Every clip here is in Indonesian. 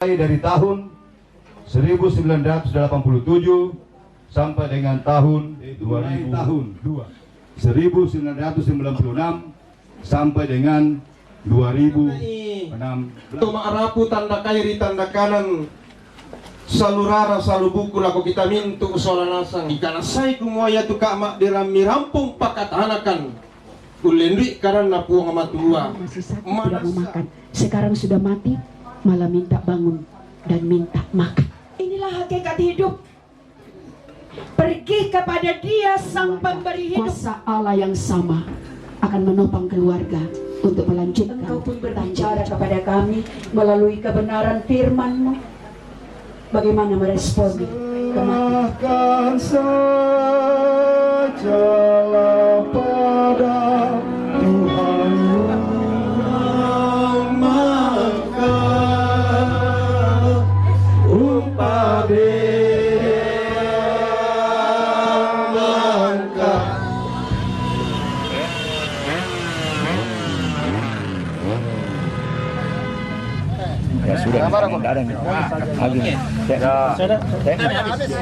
dari tahun 1987 sampai dengan tahun 1996 sampai dengan 2016. Untuk ma'arapu tanda kairi tanda kanan salurara salubuku laku kita mintu solanasang ikana sai kumoya tu kak mak dirami rampung pakat anakan ulendri karena puang amat tua tidak mau makan, sekarang sudah mati malah minta bangun dan minta makan. Inilah hakikat hidup. Pergi kepada Dia sang pemberi hidup. Kuasa Allah yang sama akan menopang keluarga untuk melanjutkan. Engkau pun berbicara kepada kami melalui kebenaran firman-Mu. Bagaimana meresponi kematian? Serahkan sajalah pada Tuhan, maka upah berlangkah. Ya sudah,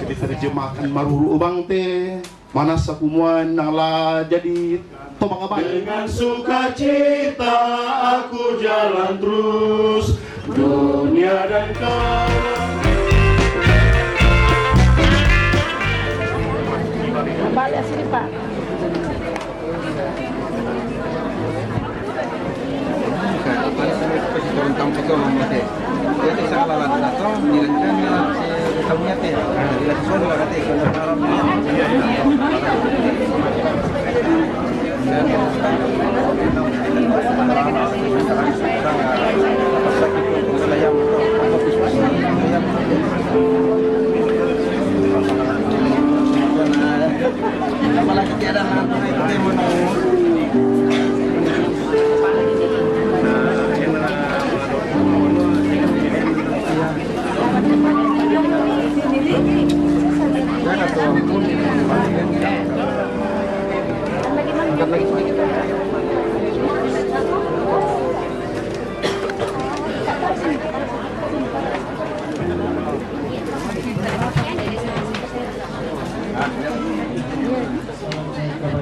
diterjemahkan maruru ubang teh mana sakumuan nala jadi tomang abang. Dengan sukacita aku jalan terus dunia dan kau. Balik sini Pak. tentang itu mati. Jadi salah atau dilanjutkan kamunya teh. Dilanjutkan juga teh apalagi tiada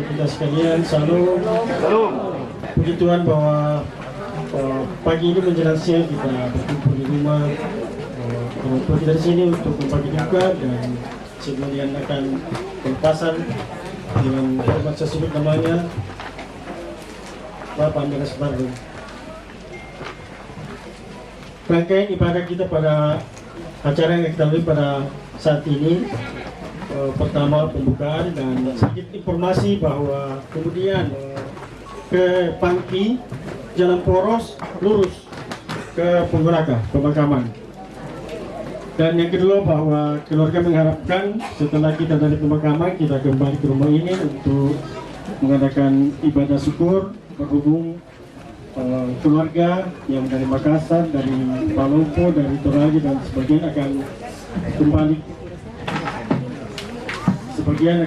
kita sekalian, salam. Puji Tuhan bahwa pagi ini menjelang siang kita berkumpul di rumah kelompok kita di sini untuk berbagi duka, dan sebelum akan pelepasan dengan hormat saya sebut namanya Bapak Andreas Bardung. Rangkaian ibadah kita pada acara yang kita lalui pada saat ini, pertama pembukaan dan sedikit informasi bahwa kemudian ke Pangki Jalan Poros lurus ke Pengguraga pemakaman. Dan yang kedua bahwa keluarga mengharapkan setelah kita dari pemakaman kita kembali ke rumah ini untuk mengadakan ibadah syukur, berhubung keluarga yang dari Makassar, dari Palopo, dari Toraja dan sebagian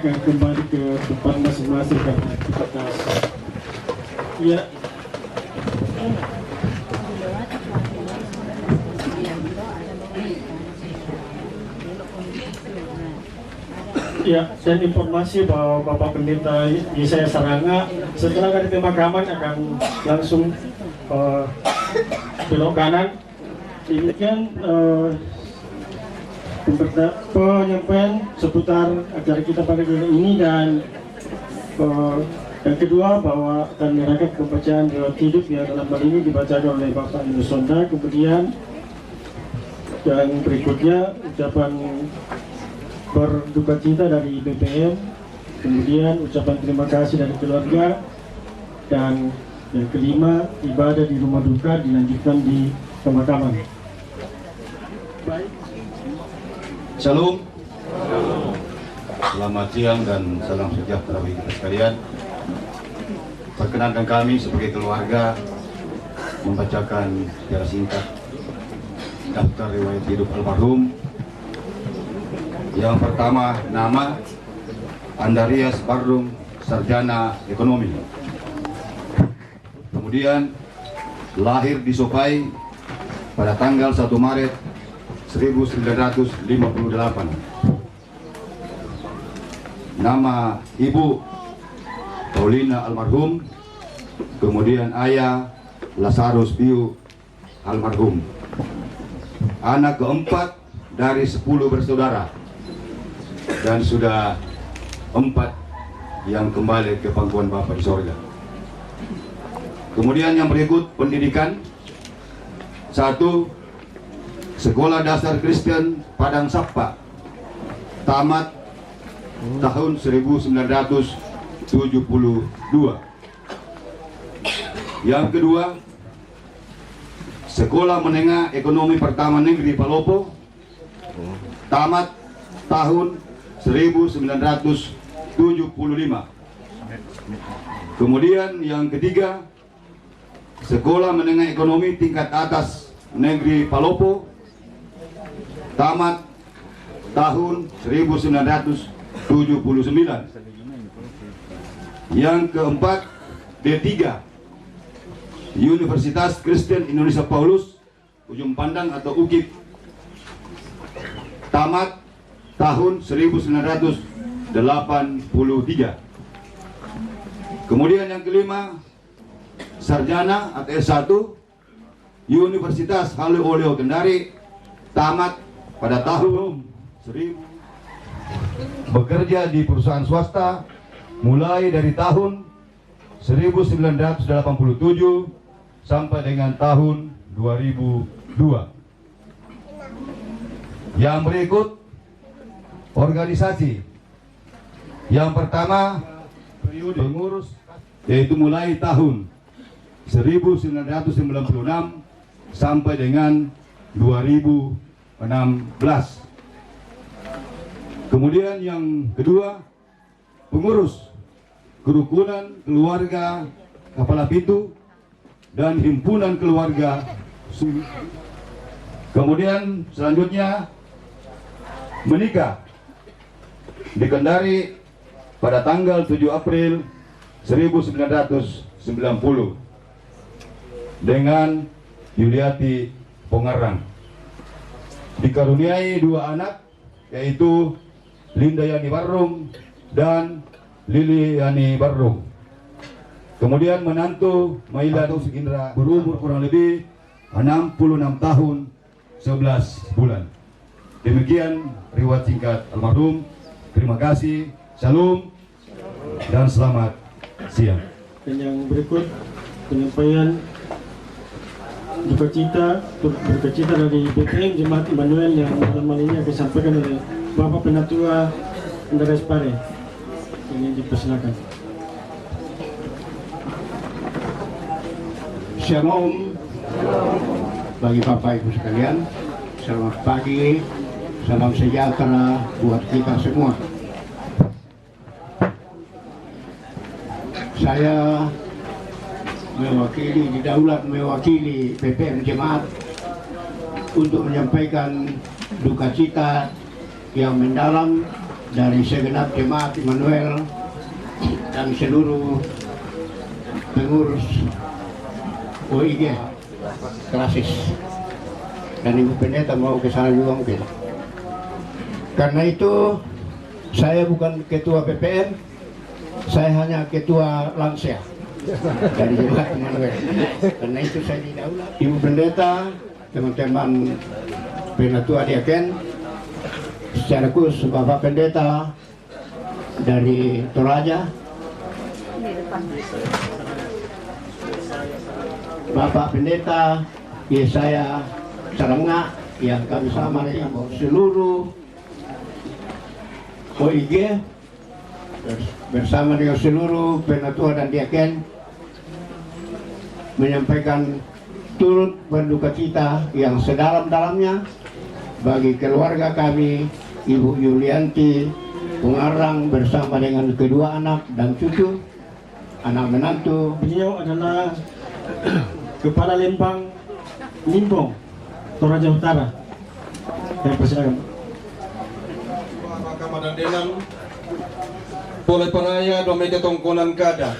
akan kembali ke tempat masing-masing dan aktivitas. Ya. Ya, dan informasi bahwa Bapak Pendeta Yesaya Saranga setelah dari pemakaman akan langsung belok kanan. Demikian penyampaian seputar acara kita pada kali ini, dan yang kedua bahwa akan menyerahkan pembacaan riwayat hidup yang dalam hal ini dibacakan oleh Bapak Nusonda. Kemudian yang berikutnya ucapan berduka cita dari BPM, kemudian ucapan terima kasih dari keluarga, dan yang kelima ibadah di rumah duka dilanjutkan di pemakaman. Baik. Shalom. Selamat siang dan salam sejahtera bagi kita sekalian. Perkenankan kami sebagai keluarga membacakan secara singkat daftar riwayat hidup almarhum. Yang pertama, nama Andreas Bardung, sarjana ekonomi. Kemudian lahir di Sopai pada tanggal 1 Maret 1958. Nama Ibu Paulina almarhum, kemudian ayah Lazarus Piu almarhum. Anak keempat dari 10 bersaudara, dan sudah 4 yang kembali ke pangkuan Bapa di sorga. Kemudian yang berikut pendidikan. 1. Sekolah Dasar Kristen Padang Sapa, tamat tahun 1972. Yang kedua, Sekolah Menengah Ekonomi Pertama Negeri Palopo, tamat tahun 1975. Kemudian yang ketiga, Sekolah Menengah Ekonomi Tingkat Atas Negeri Palopo, tamat tahun 1979. Yang keempat, D3, Universitas Kristen Indonesia Paulus Ujung Pandang atau UKIP, tamat tahun 1983. Kemudian yang kelima, sarjana atau S1 Universitas Halu Oleo Kendari, tamat pada tahun 1000. Bekerja di perusahaan swasta mulai dari tahun 1987 sampai dengan tahun 2002. Yang berikut organisasi. Yang pertama, pengurus, yaitu mulai tahun 1996 sampai dengan 2016. Kemudian yang kedua, pengurus kerukunan keluarga Kepala Pintu dan himpunan keluarga. Kemudian selanjutnya menikah di Kendari pada tanggal 7 April 1990 dengan Yuliati Pongarang. Dikaruniai 2 anak, yaitu Linda Yani Barung dan Lili Yani Barung. Kemudian menantu Maila Indra berumur kurang lebih 66 tahun 11 bulan. Demikian riwayat singkat almarhum. Terima kasih. Shalom dan selamat siang. Dan yang berikut penyampaian berkecita dari BPM Jemaat Immanuel yang malam ini akan disampaikan oleh Bapak Penatua Andreas Pare. Ini dipersilakan. Shalom bagi Bapak Ibu sekalian. Selamat pagi, salam sejahtera buat kita semua. Saya mewakili BPM Jemaat untuk menyampaikan duka cita yang mendalam dari segenap Jemaat Immanuel dan seluruh pengurus OIG Klasis, dan Ibu Pendeta mau ke sana juga mungkin. Karena itu saya bukan ketua BPM, saya hanya ketua lansia dari Jemaat Immanuel. Karena itu saya didaulat. Ibu Pendeta, teman-teman Penatua Diaken, secara khusus Bapak Pendeta dari Toraja, Bapak Pendeta Yesaya Sarangga, yang kami sama seluruh OIG bersama dengan seluruh Penatua dan Diaken menyampaikan turut berduka cita yang sedalam-dalamnya bagi keluarga kami, Ibu Yulianti Pongarang bersama dengan kedua anak dan cucu, anak menantu. Beliau adalah Kepala Lembang Limbong, Toraja Utara. Saya persilakan. Mahkamah dan Denam, boleh penaya domete tongkonan kada.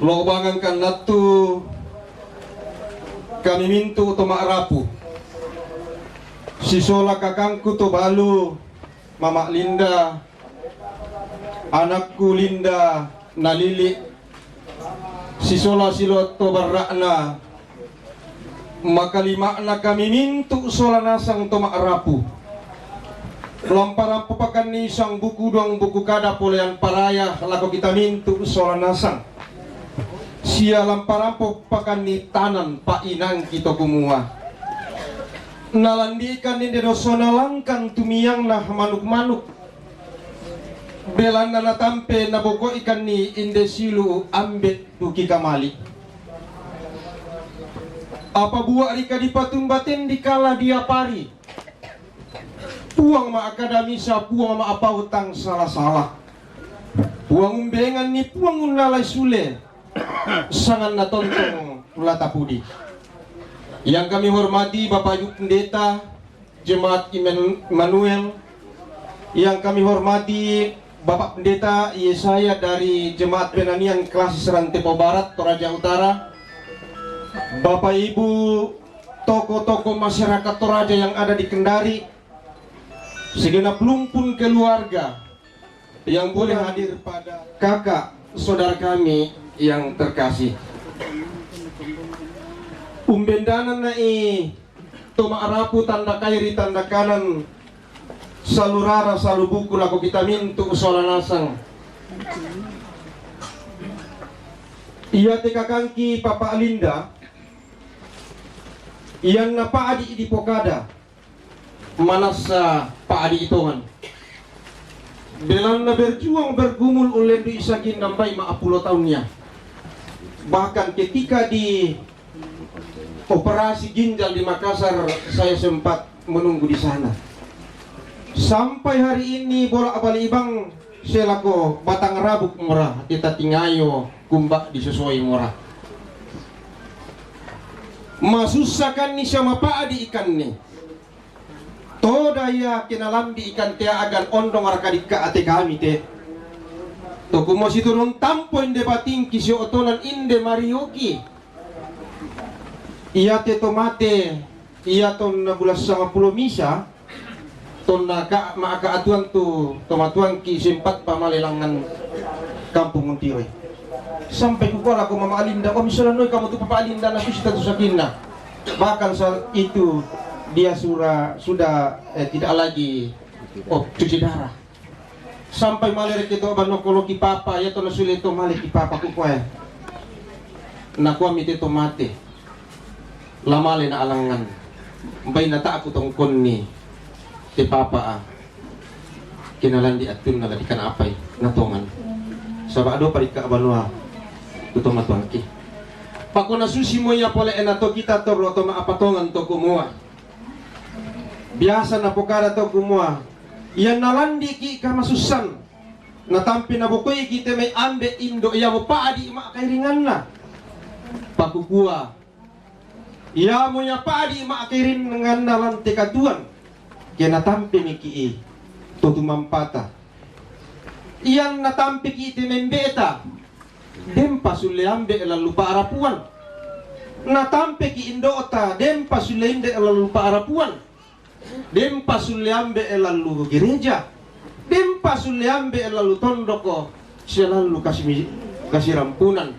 Lobangan kan natu kami mintu utama arapu. Sisola kakangku to balu, Mama Linda, anakku Linda Nalili, sisola silot to barakna, makalimakna kami mintu sola nasang to maarapu. Lamparan papakan ni isang buku doang buku kada polean paraya lako kita mintu sola nasang. Sia lamparan papakan ni tanan pa inang kita kumua. Nalandikan ni dosona langkan tumiyang nah manuk-manuk. Belan na tampe na boko ikan ni indesilu ambet duki kamali. Apa buah rika di patumbaten dikala dia pari. Puang ma akademisa, puang ma apa utang salah-salah. Puang umbengan ni puang unalai sule. Sangan na tontong latapudi. Yang kami hormati Bapak Ibu Pendeta Jemaat Immanuel, yang kami hormati Bapak Pendeta Yesaya dari Jemaat Penanian Klasis Rantepo Barat, Toraja Utara, Bapak Ibu tokoh-tokoh masyarakat Toraja yang ada di Kendari, segenap lumpun keluarga yang boleh hadir pada kakak saudara kami yang terkasih. Umbendanan nai toma arapu tanda kairi tanda kanan salurara salubuku lako kita mintu sola nasang. Iya te kakangki Papa Alinda, iyan na paadi di pokada manasa paadi itongan. Belan na berjuang bergumul oleh di isagin nambay maapulo tahunnya. Bahkan ketika di operasi ginjal di Makassar, saya sempat menunggu di sana. Sampai hari ini bolak-balik ibang selako batang rabuk murah, kita tingayo kumbak disesuai murah. Masusakan ni sama paadi ikan ni. Todaya kinalambi ikan te agan ondong arkadika ate kami te. Toko mo siturun tampo inde bating kisi otonan inde marioki. Iya te tomate, iya ton na bulas sama pulo misa, ton na ka maaka atuan tu tomatuan ki sempat pamalelangan kampung Muntiroy. Sampai kukuala ko Mama Alinda, oh misalnya noy kamu tu Papa Alinda na susita tu sakinna. Bahkan saat itu dia sudah tidak lagi cuci darah. Sampai maler kita banokolo ki papa ya to na sulit to male ki papa kukuaya. Na kuami te tomate. Lamale na alangan. Mbay na ta ako tongkon ni ti papa kinalandi atun na ladikan apay natongan. Sabado parika banua tutong matuangki. Pako nasusi mo ya pole enato kita to roto maapatongan to kumua. Biasa na pokara to kumua. Yan nalandi ki kamasusan. Natampi na bukoy kita may ambe indo iya mo paadi makairingan na. Pakukua. Iya mo ya paadi makairin dengan nalan tekatuan. Kaya natampi ni ki tutumampata. Iyan natampi ki iti membeta. Dempa suleambe lalu pa arapuan. Natampi ki indota. Dempa suleambe lalu pa arapuan. Dempa suleambe lalu gereja. Dempa suleambe lalu tondoko. Siya lalu kasih rampunan.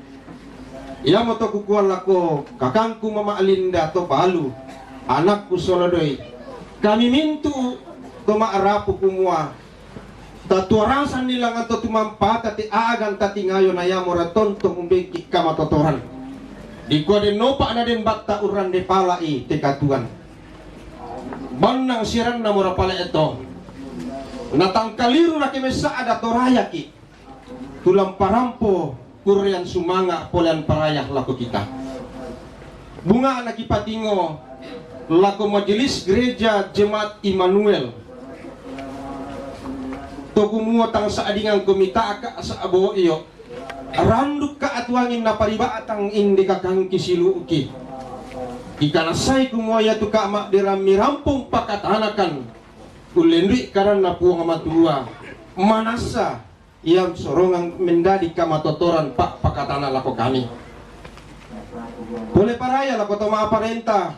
Iya mo to kukuan lako kakangku Mama Alinda to palu. Anakku Solodoy. Kami mintu to maarapu kumua. Tatuarasan nila nga to tumampa tati aagan tati ngayon na yamora tontong umbeki kamatotoran. Di ko din nopa na din bakta uran de palai tekatuan. Banang siran na mura pala ito. Natangkaliru na kimesa ada toraya ki. Tulang parampo kurian sumanga polan parayah lako kita. Bunga anak ipatingo lako majelis gereja Jemaat Immanuel. Tokumua tang saadingang kumita ka sa abo iyo. Randuk ka atwangin na paribaatang indi kakang kisiluuki. Ikanasay kumuaya tu ka mak dirami rampung pakatanakan. Ulendri karena puang matua. Manasa yang sorongang mendadi kamatotoran pak pakatana lako kami. Boleh paraya lako toma aparenta.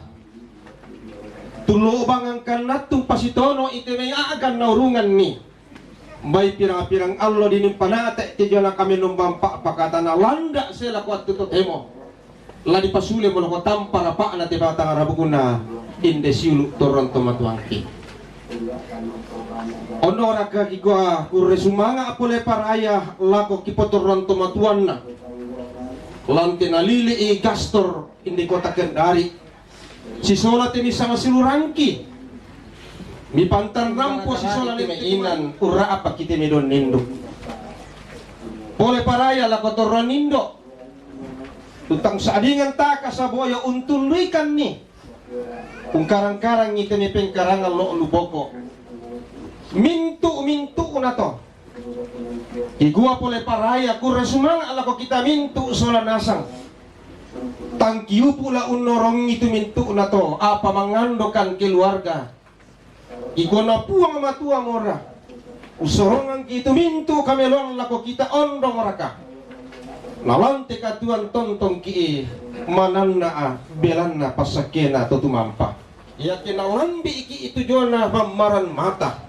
Tulo bangangkan natung pasitono ite may agan naurungan ni. May pirang-pirang Allah dinimpanate ti jana kami numbampa pakatana landa sila kuat tutut emo. Ladi pasule mo ko tampara pa na ti batang arabukuna inde siulu toronto matuangki. Onora ka gigwa kurre sumanga apole paraya lako kipo toronto matuanna. Lanti nalili i gastor indi kota Kendari. Si sola tini sama silurangki. Mi pantan rampo si sola ni mainan ura apa kita medon nindo. Pole paraya la kotoran nindo. Tutang saadingan taka sa boyo untuluikan ni. Kung karang-karang ito ni pengkarangan lo luboko. Mintu na to. Igua pole paraya kura sumang ala ko kita mintu sola nasang. Tangkiu pula unorong itu mintu na to. Apa mangandokan keluarga. Iko na puang matua mora. Usorongan kita mintu kami long lako kita ondong raka. Nalante katuan tontong ki mananna belanna pasakena to tumampa. Ya kinalambi iki itu jona mamaran mata.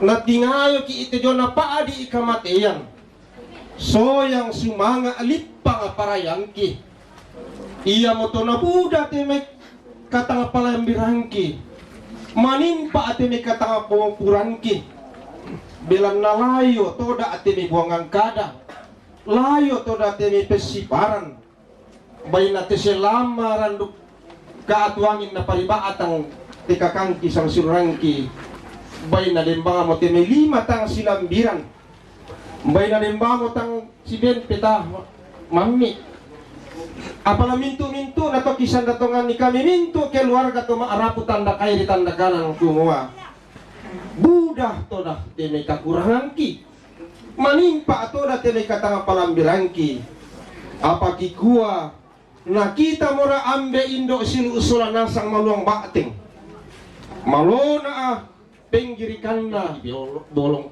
Natingayo ki itu jona paadi ikamatian. So yang sumanga lipang parayangki. Iya moto na buda temek katang palambirangki. Manimpa atimi katang pungpuranki. Belan na layo toda atimi buangang kada. Layo toda atimi pesiparan. Bayi nate selama randuk kaatuangin na paribaatang tikakangki sang surangki. Bayi na dembanga mo timi 5 tang silambiran. Bayi na dembanga mo tang si Ben peta mami. Apala mintu-mintu na to kisan datongan ni kami mintu keluarga to maarapu tanda kay di tanda kanan kumua. Budah to dah temi kakuranganki. Manimpa to dah temi katanga palambirangki. Apa kikua na kita mora ambe indo silu usulan nasang maluang bating. Malona penggirikanna bolong.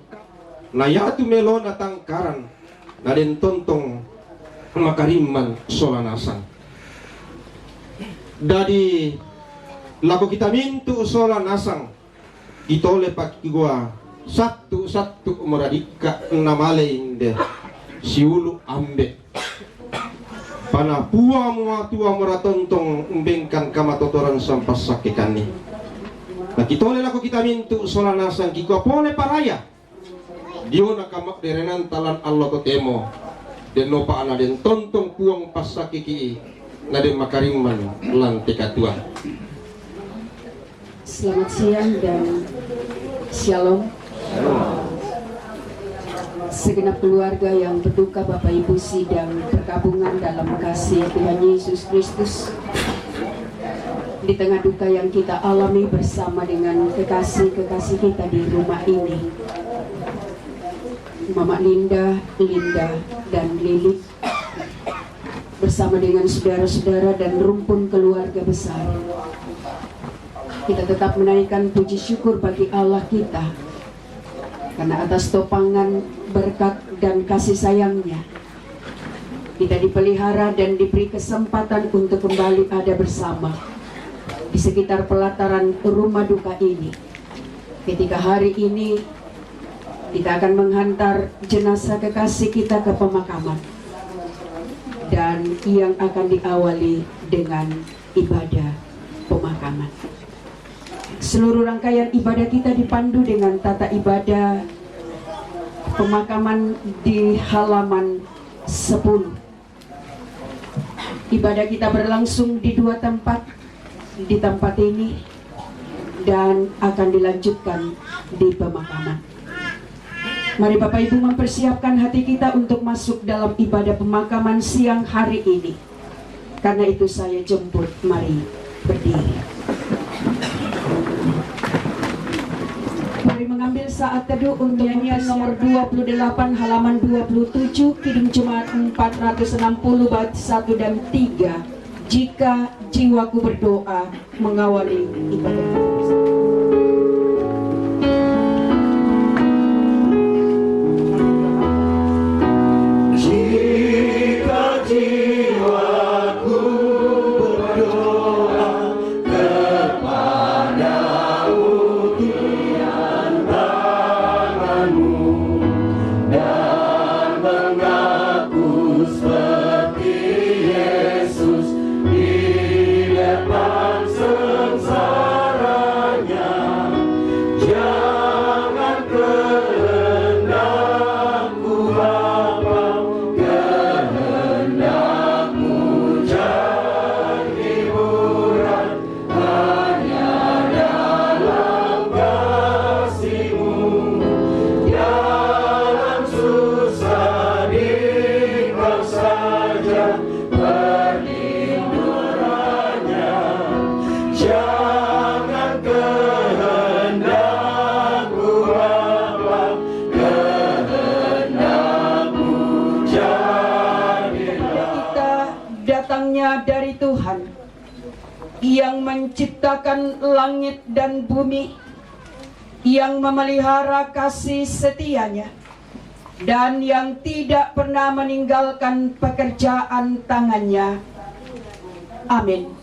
Na yatu melona tangkaran. Na den tontong makariman solanasan. Dari laku kita mintu solanasang itole pak gua satu meradika namale inde siulu ambe pana pua mua tua meratontong umbengkan kamatotoran sampas sakikani. Nah kitole laku kita mintu solanasang kiko pole paraya dio nakamak derenan talan Allah kotemo den nopa ana den tontong puang pasakiki na den makariman lantik katuan. Selamat siang dan shalom. Segenap keluarga yang berduka Bapak Ibu sidang bergabungan dalam kasih Tuhan Yesus Kristus. Di tengah duka yang kita alami bersama dengan kekasih-kekasih kita di rumah ini. Mama Linda, dan Lilik bersama dengan saudara-saudara dan rumpun keluarga besar. Kita tetap menaikkan puji syukur bagi Allah kita karena atas topangan berkat dan kasih sayangnya kita dipelihara dan diberi kesempatan untuk kembali ada bersama di sekitar pelataran rumah duka ini. Ketika hari ini kita akan menghantar jenazah kekasih kita ke pemakaman dan yang akan diawali dengan ibadah pemakaman. Seluruh rangkaian ibadah kita dipandu dengan tata ibadah pemakaman di halaman 10. Ibadah kita berlangsung di 2 tempat, di tempat ini dan akan dilanjutkan di pemakaman. Mari Bapak Ibu mempersiapkan hati kita untuk masuk dalam ibadah pemakaman siang hari ini. Karena itu saya jemput, mari berdiri. Mari mengambil saat teduh untuk nyanyian nomor 28 halaman 27 Kidung Jemaat 460 bait 1 dan 3. Jika jiwaku berdoa mengawali ibadah. Jiwaku berdoa kepada yang menciptakan langit dan bumi, yang memelihara kasih setianya, dan yang tidak pernah meninggalkan pekerjaan tangannya. Amin.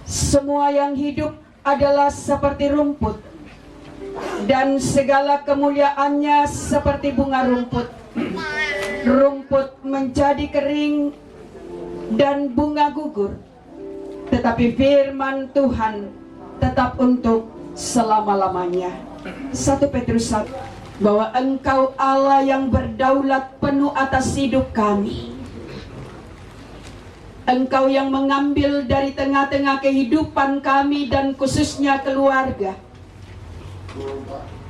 Semua yang hidup adalah seperti rumput, dan segala kemuliaannya seperti bunga rumput. Rumput menjadi kering dan bunga gugur, tetapi firman Tuhan tetap untuk selama-lamanya. 1 Petrus 1, bahwa Engkau Allah yang berdaulat penuh atas hidup kami. Engkau yang mengambil dari tengah-tengah kehidupan kami dan khususnya keluarga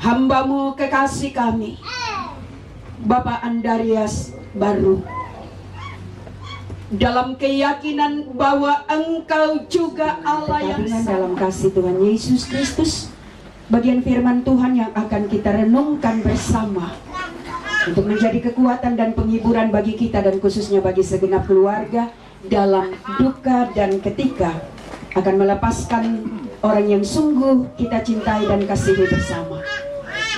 hamba-Mu kekasih kami, Bapak Andarias Baru, dalam keyakinan bahwa Engkau juga Allah yang dalam kasih Tuhan Yesus Kristus. Bagian firman Tuhan yang akan kita renungkan bersama untuk menjadi kekuatan dan penghiburan bagi kita dan khususnya bagi segenap keluarga dalam duka dan ketika akan melepaskan orang yang sungguh kita cintai dan kasihi bersama.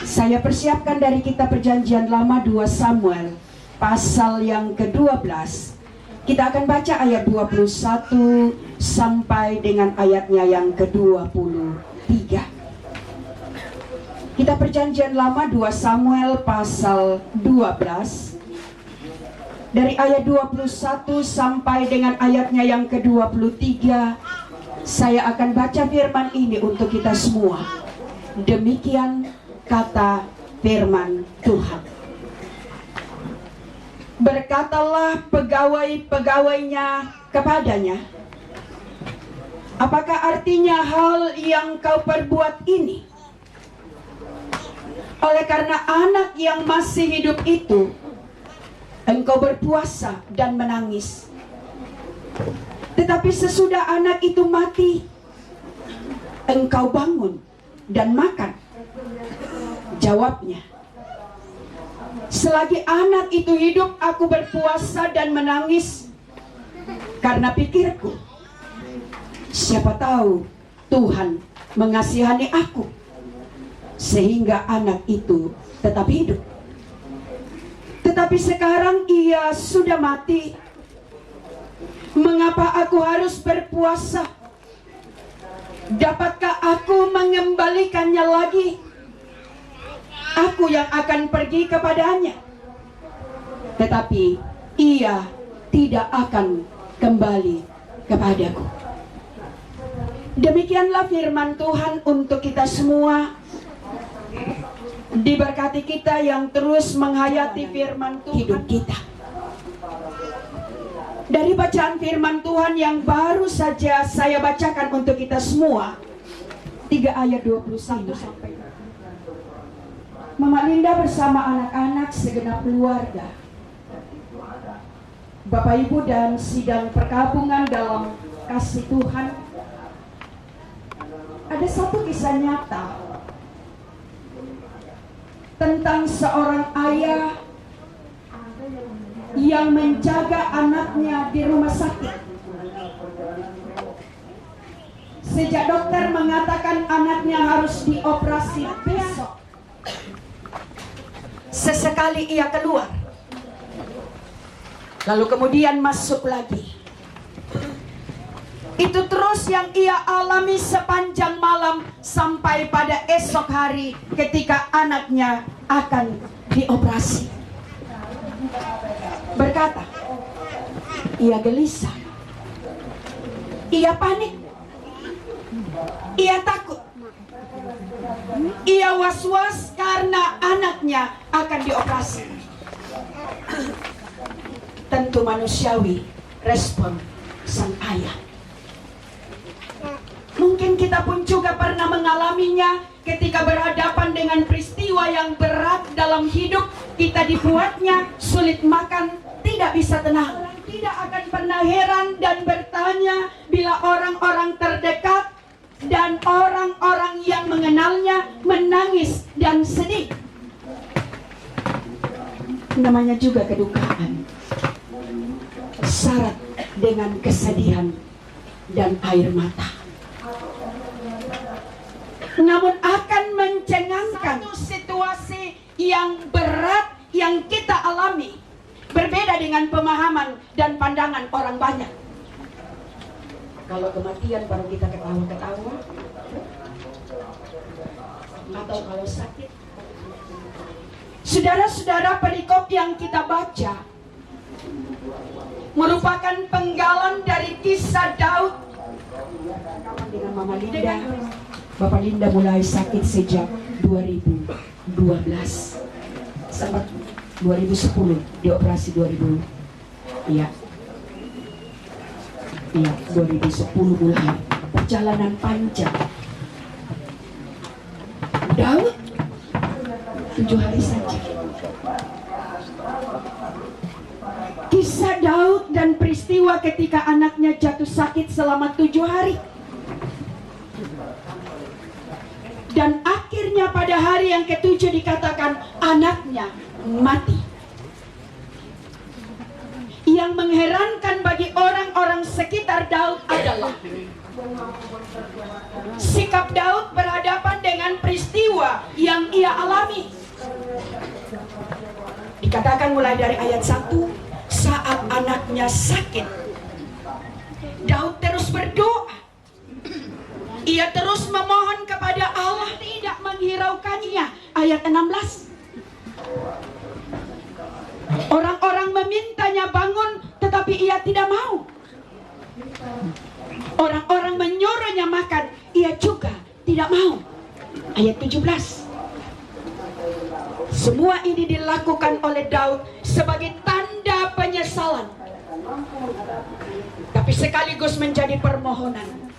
Saya persiapkan dari kitab Perjanjian Lama 2 Samuel pasal yang ke-12. Kita akan baca ayat 21 sampai dengan ayatnya yang ke-23. Kita Perjanjian Lama 2 Samuel pasal 12 dari ayat 21 sampai dengan ayatnya yang ke-23. Saya akan baca firman ini untuk kita semua. Demikian kata firman Tuhan. Berkatalah pegawai-pegawainya kepadanya, apakah artinya hal yang kau perbuat ini? Oleh karena anak yang masih hidup itu, engkau berpuasa dan menangis. Tetapi sesudah anak itu mati, engkau bangun dan makan. Jawabnya, selagi anak itu hidup, aku berpuasa dan menangis karena pikirku, siapa tahu Tuhan mengasihani aku sehingga anak itu tetap hidup. Tetapi sekarang ia sudah mati, mengapa aku harus berpuasa? Dapatkah aku mengembalikannya lagi? Aku yang akan pergi kepadanya, tetapi ia tidak akan kembali kepadaku. Demikianlah firman Tuhan untuk kita semua. Diberkati kita yang terus menghayati firman Tuhan hidup kita. Dari bacaan firman Tuhan yang baru saja saya bacakan untuk kita semua, 3 ayat 21 sampai Mama Linda bersama anak-anak segenap keluarga, Bapak Ibu dan sidang perkabungan dalam kasih Tuhan. Ada satu kisah nyata tentang seorang ayah yang menjaga anaknya di rumah sakit. Sejak dokter mengatakan anaknya harus dioperasi besok, sesekali ia keluar, lalu kemudian masuk lagi. Itu terus yang ia alami sepanjang malam sampai pada esok hari ketika anaknya akan dioperasi. Berkata, ia gelisah, ia panik, ia takut, ia was-was karena anaknya akan dioperasi. Tentu manusiawi respon sang ayah. Mungkin kita pun juga pernah mengalaminya ketika berhadapan dengan peristiwa yang berat dalam hidup. Kita dibuatnya sulit makan, tidak bisa tenang. Tidak akan pernah heran dan bertanya bila orang-orang terdekat dan orang-orang yang mengenalnya menangis dan sedih. Namanya juga kedukaan, syarat dengan kesedihan dan air mata. Namun akan mencengangkan satu situasi yang berat yang kita alami, berbeda dengan pemahaman dan pandangan orang banyak. Kalau kematian baru kita ketawa-ketawa, atau kalau sakit. Saudara-saudara, perikop yang kita baca merupakan penggalan dari kisah Daud dengan Mama Linda. Bapak Linda mulai sakit sejak 2012 sampai 2010, dioperasi 2000. Iya, 2010 mulai. Perjalanan panjang. Daud 7 hari saja. Kisah Daud dan peristiwa ketika anaknya jatuh sakit selama 7 hari. Dan akhirnya pada hari yang ke-7 dikatakan anaknya mati. Yang mengherankan bagi orang-orang sekitar Daud adalah sikap Daud berhadapan dengan peristiwa yang ia alami. Dikatakan mulai dari ayat 1, saat anaknya sakit, Daud terus berdoa. Ia terus memohon kepada Allah, tidak menghiraukannya. Ayat 16. Orang-orang memintanya bangun, tetapi ia tidak mau. Orang-orang menyuruhnya makan, ia juga tidak mau. Ayat 17. Semua ini dilakukan oleh Daud sebagai tanda penyesalan, tapi sekaligus menjadi permohonan.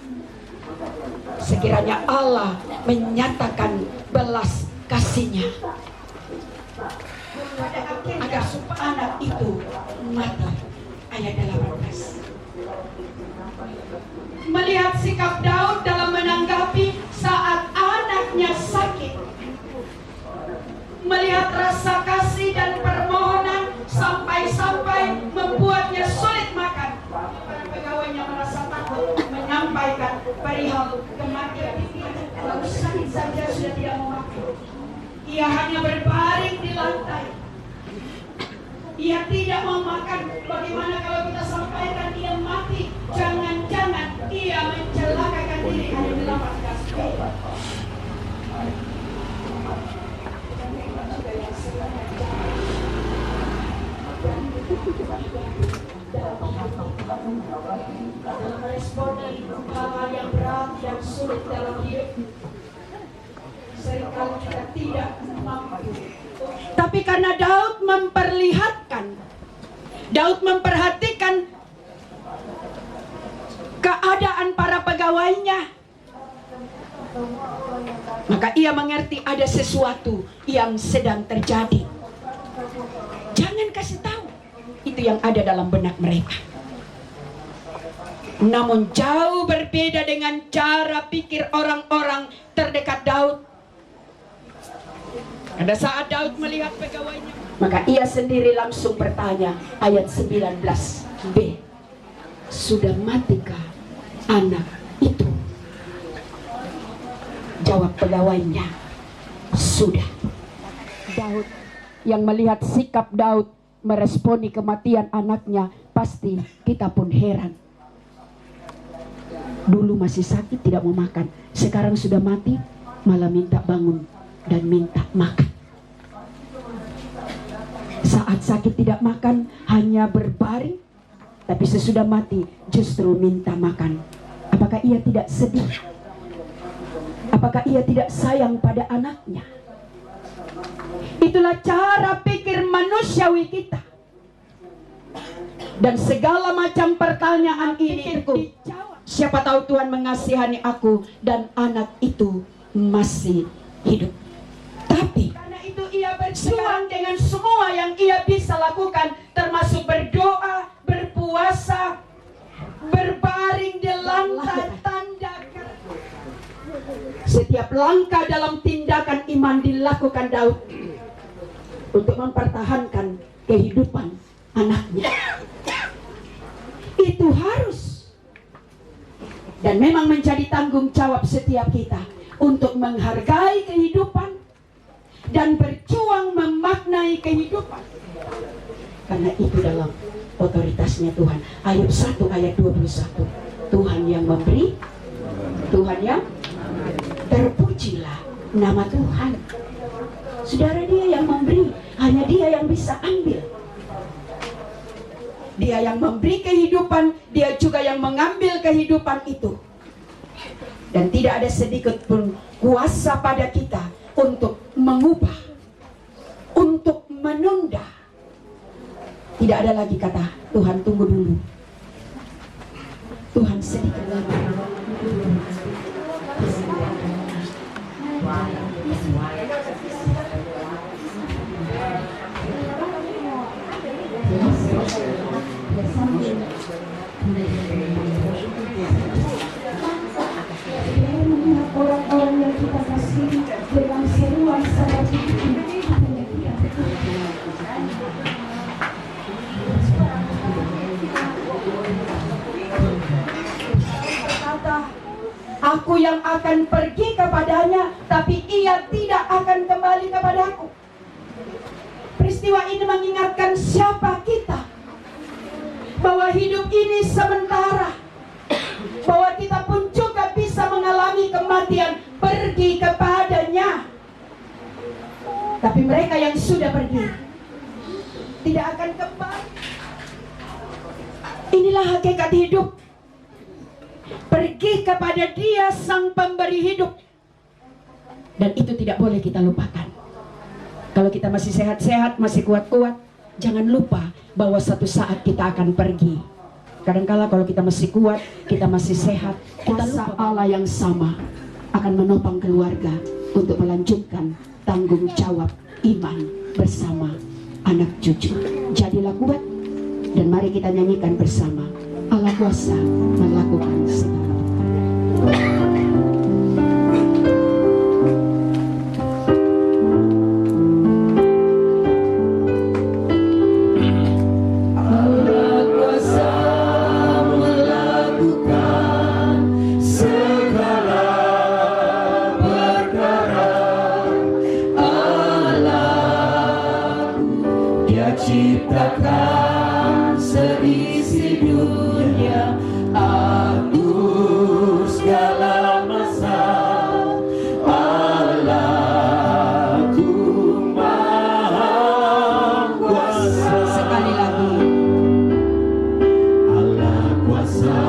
Sekiranya Allah menyatakan belas kasih-Nya agar supaya anak itu mati. Ayat 18. Melihat sikap Daud dalam menanggapi saat anaknya sakit, melihat rasa kasih dan permohonan sampai-sampai membuatnya sulit makan. Para pegawainya merasa takut menyampaikan perihal kematian. Kalau sakit saja sudah tidak mau makan. Ia hanya berbaring di lantai. Ia tidak mau makan. Bagaimana kalau kita sampaikan ia mati? Jangan-jangan ia mencelakakan diri. Ada 18 beda. Dalam meresponi hal-hal yang berat dan sulit dalam hidup, seringkali kita tidak mampu. Tapi karena Daud memperhatikan keadaan para pegawainya, maka ia mengerti ada sesuatu yang sedang terjadi. Jangan kasih tahu. Itu yang ada dalam benak mereka. Namun jauh berbeda dengan cara pikir orang-orang terdekat Daud. Pada saat Daud melihat pegawainya, maka ia sendiri langsung bertanya, ayat 19b, sudah matikah anak itu? Jawab pegawainya, sudah. Daud yang melihat sikap Daud meresponi kematian anaknya, pasti kita pun heran. Dulu masih sakit tidak mau makan, sekarang sudah mati malah minta bangun dan minta makan. Saat sakit tidak makan, hanya berbaring, tapi sesudah mati justru minta makan. Apakah ia tidak sedih? Apakah ia tidak sayang pada anaknya? Itulah cara pikir manusiawi kita. Dan segala macam pertanyaan ini dijawab. Siapa tahu Tuhan mengasihani aku dan anak itu masih hidup. Tapi karena itu ia berjuang dengan semua yang ia bisa lakukan, termasuk berdoa, berpuasa, berbaring di lantai, tanda. Setiap langkah dalam tindakan iman dilakukan Daud untuk mempertahankan kehidupan anaknya. Itu harus Dan memang menjadi tanggung jawab setiap kita untuk menghargai kehidupan dan berjuang memaknai kehidupan. Karena itu dalam otoritasnya Tuhan. Ayub 1 ayat 21. Tuhan yang memberi, Tuhan yang terpujilah nama Tuhan. Saudara, Dia yang memberi, hanya Dia yang bisa ambil. Dia yang memberi kehidupan, Dia juga yang mengambil kehidupan itu. Dan tidak ada sedikit pun kuasa pada kita untuk mengubah, untuk menunda. Tidak ada lagi kata, Tuhan tunggu dulu, Tuhan sedikit lagi. Orang-orang yang kita kasih dengan seruan seperti ini. Berkata, aku yang akan pergi kepadanya, tapi ia tidak akan kembali kepadaku. Peristiwa ini mengingatkan siapa kita, bahwa hidup ini sementara, bahwa kita pun juga bisa mengalami kematian, pergi kepadanya. Tapi mereka yang sudah pergi tidak akan kembali. Inilah hakikat hidup. Pergi kepada Dia sang pemberi hidup. Dan itu tidak boleh kita lupakan. Kalau kita masih sehat-sehat, masih kuat-kuat, jangan lupa bahwa suatu saat kita akan pergi. Kadangkala kalau kita masih kuat, kita masih sehat, kuasa Allah yang sama akan menopang keluarga untuk melanjutkan tanggung jawab iman bersama anak cucu. Jadilah kuat dan mari kita nyanyikan bersama. Allah kuasa melakukan segala. Ciptakan seisi dunia, atur segala masa. Allahku Maha Kuasa. Sekali lagi, Allah kuasa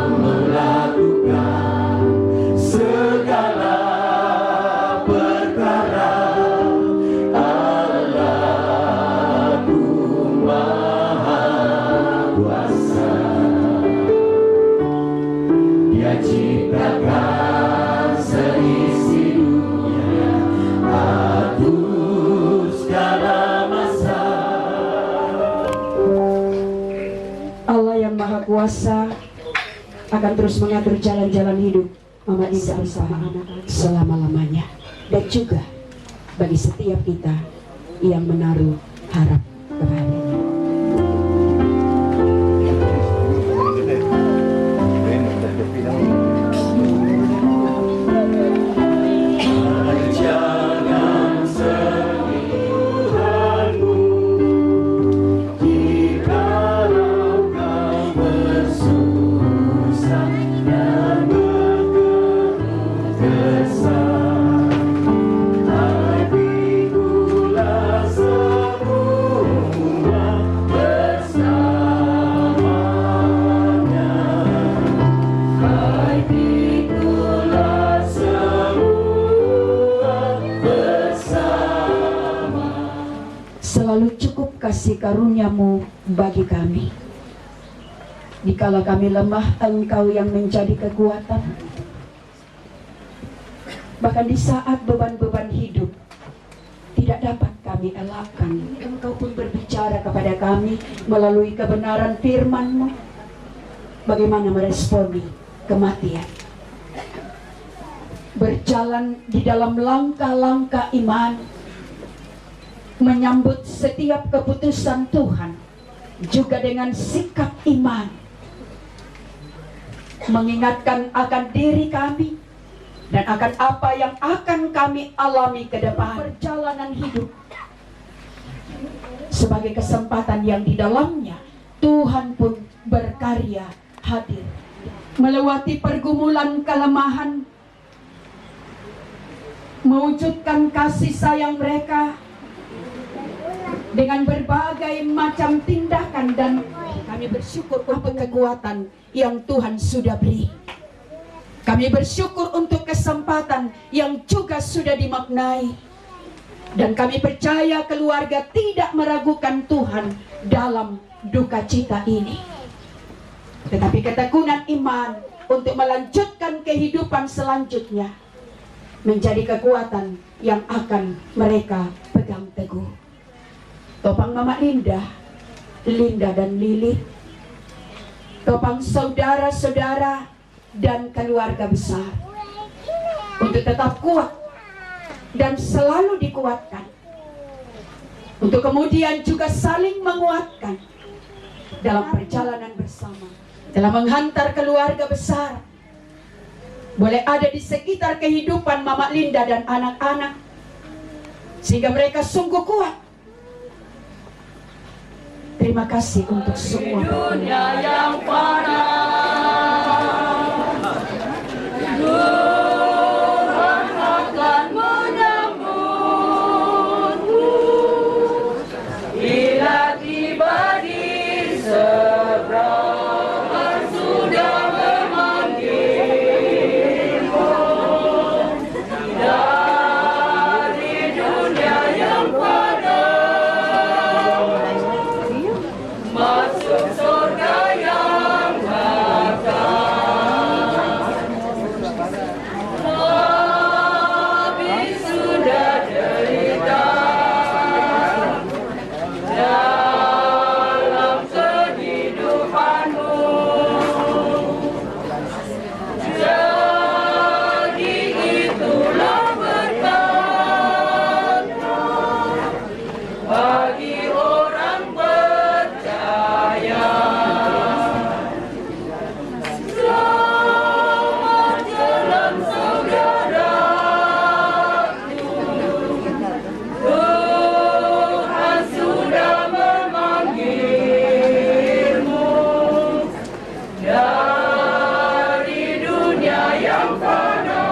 melakukan segala perkara. Ciptakan seisi dunia, atur segala masa. Allah yang Maha Kuasa akan terus mengatur jalan-jalan hidup Mama Lisa bersama anak-anak selama-lamanya. Dan juga bagi setiap kita yang menaruh harap kepadanya. Selalu cukup kasih karunia-Mu bagi kami. Dikala kami lemah, Engkau yang menjadi kekuatan. Bahkan di saat beban-beban hidup tidak dapat kami elakkan, Engkau pun berbicara kepada kami melalui kebenaran firman-Mu. Bagaimana meresponi kematian? Berjalan di dalam langkah-langkah iman, menyambut setiap keputusan Tuhan juga dengan sikap iman. mengingatkan akan diri kami dan akan apa yang akan kami alami ke depan. Perjalanan hidup sebagai kesempatan yang di dalamnya Tuhan pun berkarya hadir. Melewati pergumulan kelemahan, mewujudkan kasih sayang mereka dengan berbagai macam tindakan, dan kami bersyukur untuk kekuatan yang Tuhan sudah beri. Kami bersyukur untuk kesempatan yang juga sudah dimaknai, dan kami percaya keluarga tidak meragukan Tuhan dalam duka cita ini, tetapi ketekunan iman untuk melanjutkan kehidupan selanjutnya menjadi kekuatan yang akan mereka pegang teguh. Topang Mama Linda, Linda dan Lili, topang saudara-saudara dan keluarga besar, untuk tetap kuat dan selalu dikuatkan, untuk kemudian juga saling menguatkan dalam perjalanan bersama, dalam menghantar keluarga besar boleh ada di sekitar kehidupan Mama Linda dan anak-anak, sehingga mereka sungguh kuat. Terima kasih untuk semua. Dunia yang fana, Tuhan akan menyambutmu bila tiba di seberang, sudah memanggilmu dari dunia yang fana masuk surga yang akan. Habis sudah derita dalam kehidupanmu, jadi itulah berkatnya bagi orang percaya. Selamat jalan saudaraku, Tuhan sudah memanggilmu dari dunia yang fana.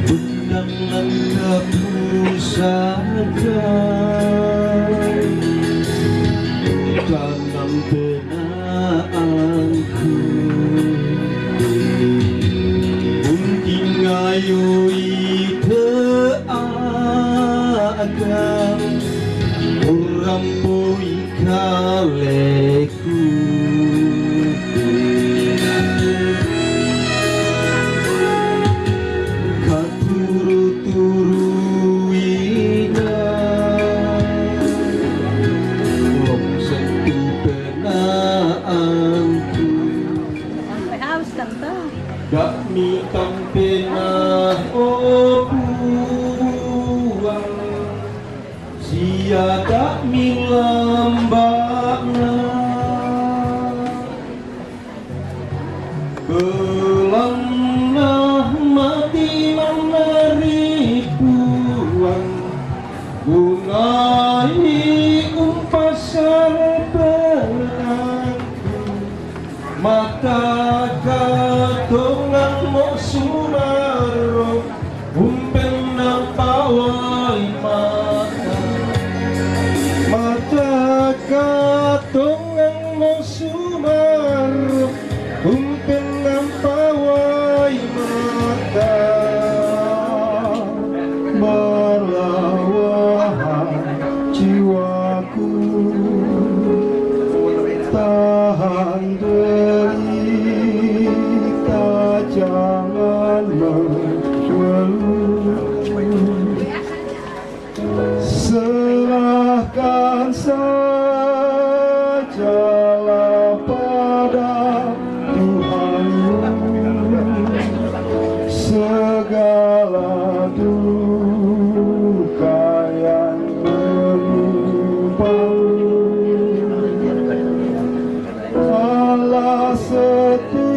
Benang langkahmu saja dalam benakku, mungkin ngayui keadaan orang boi kaleku. Katuru-turuina wong sentuh penaanku, dak mi pena obuang, sia dak mi lambakna, belamna mati memberi buang, bungai umpasar benangku, mata katongan mo sumaro, umpen ng paway mata, mata katongan mo sumaro, umpen ng paway mata. Berlawahan jiwaku, tahan derita, jangan mengeluh. Serahkan sajalah pada Tuhan. segala duka yang menimpa. Allah setia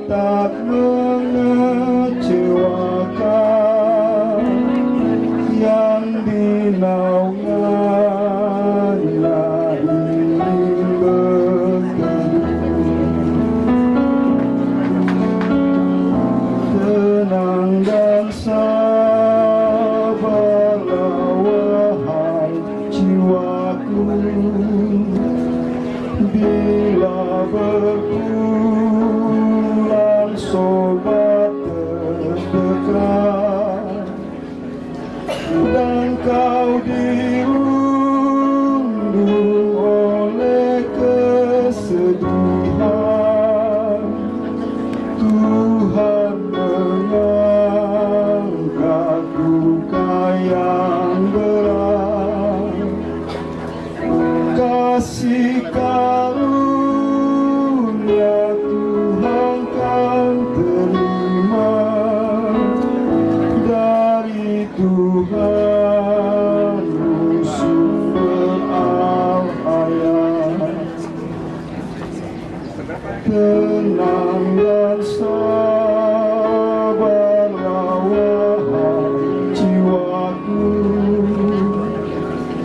tak mengecewakan, yang dinaungannya ingin berteduh. Tenang dan sabarlah wahai jiwaku, bila berpulang sobat terdekat, dan kau dirundung oleh kesedihan, Tuhan mengangkat duka yang berat. Kasih karunia Tuhan kan terima dari Tuhan sumber al-hayat. Tenang dan sabarlah wahai jiwaku,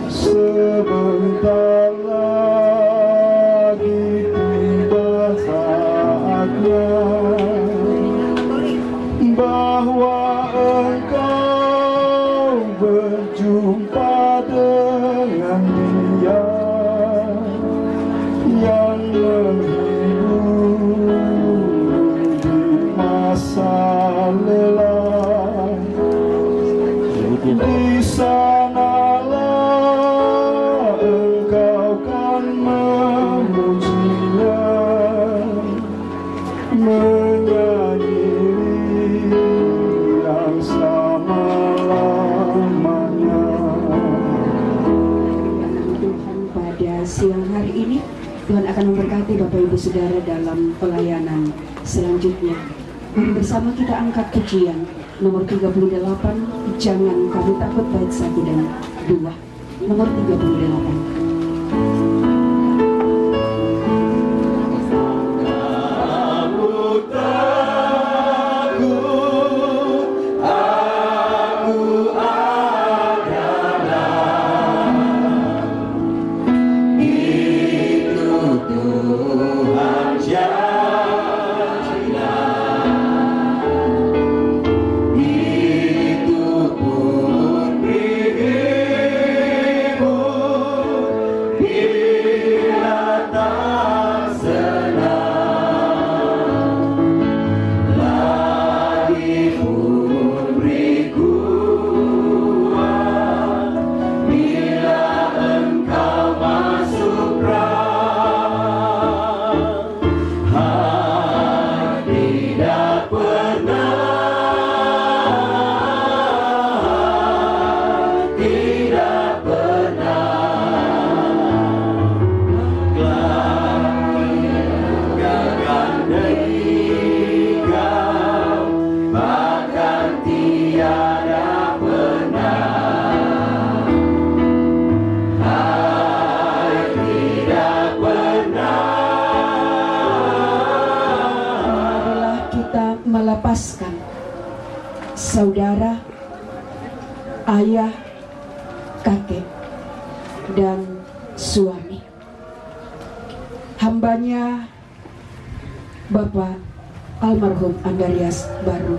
sebentar lagi tiba saatnya bahwa engkau berjumpa dengan Dia yang menghibur di masa lelah. Di sanalah engkau kan memujinya, menyanyi yang selama-lamanya. Tuhan pada siang hari ini, Tuhan akan memberkati Bapak Ibu Saudara dalam pelayanan selanjutnya. Mari bersama kita angkat pujian nomor 38, Jangan Kamu Takut, bait 1 dan 2. Nomor 38. Melepaskan saudara, ayah, kakek, dan suami. Hambanya Bapak almarhum Andarias Baru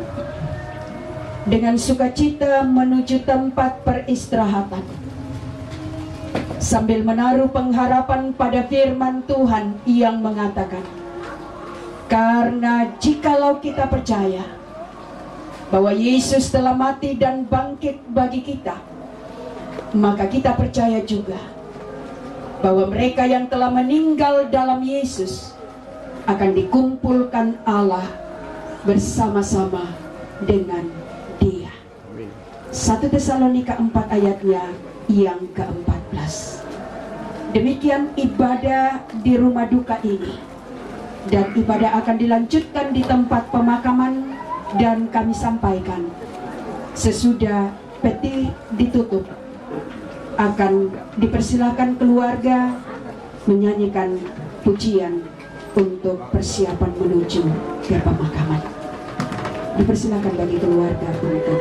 dengan sukacita menuju tempat peristirahatan sambil menaruh pengharapan pada firman Tuhan yang mengatakan, karena jikalau kita percaya bahwa Yesus telah mati dan bangkit bagi kita, maka kita percaya juga bahwa mereka yang telah meninggal dalam Yesus akan dikumpulkan Allah bersama-sama dengan Dia. 1 Tesalonika 4 ayatnya yang ke-14. Demikian ibadah di rumah duka ini. Dan ibadah akan dilanjutkan di tempat pemakaman Dan kami sampaikan sesudah peti ditutup akan dipersilakan keluarga menyanyikan pujian untuk persiapan menuju ke pemakaman. Dipersilakan bagi keluarga untuk